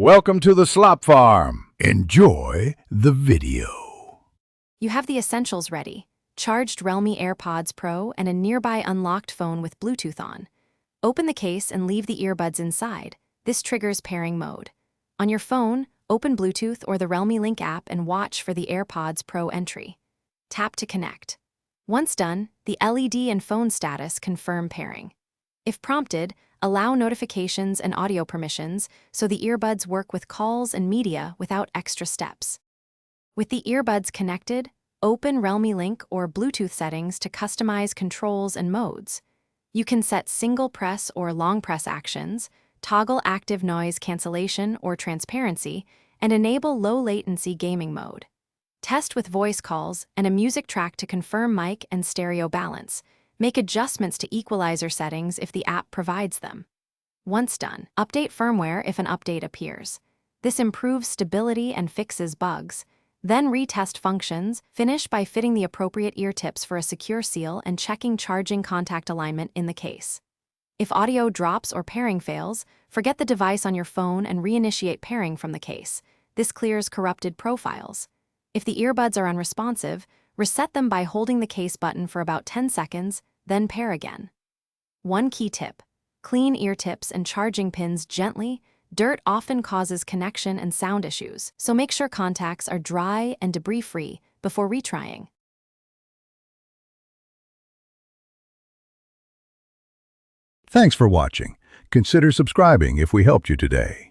Welcome to the Slop Farm. Enjoy the video. You have the essentials ready: charged Realme Airpods Pro and a nearby unlocked phone with Bluetooth on. Open the case and leave the earbuds inside. This triggers pairing mode. On your phone, open Bluetooth or the Realme Link app and watch for the AirPods Pro entry. Tap to connect. Once done, the LED and phone status confirm pairing. If prompted, allow notifications and audio permissions so the earbuds work with calls and media without extra steps. With the earbuds connected, open Realme Link or Bluetooth settings to customize controls and modes. You can set single press or long press actions, toggle active noise cancellation or transparency, and enable low latency gaming mode. Test with voice calls and a music track to confirm mic and stereo balance. Make adjustments to equalizer settings if the app provides them. Once done, update firmware if an update appears. This improves stability and fixes bugs. Then retest functions. Finish by fitting the appropriate ear tips for a secure seal and checking charging contact alignment in the case. If audio drops or pairing fails, forget the device on your phone and reinitiate pairing from the case. This clears corrupted profiles. If the earbuds are unresponsive, reset them by holding the case button for about 10 seconds, then pair again. One key tip: clean ear tips and charging pins gently. Dirt often causes connection and sound issues, so make sure contacts are dry and debris-free before retrying. Thanks for watching. Consider subscribing if we helped you today.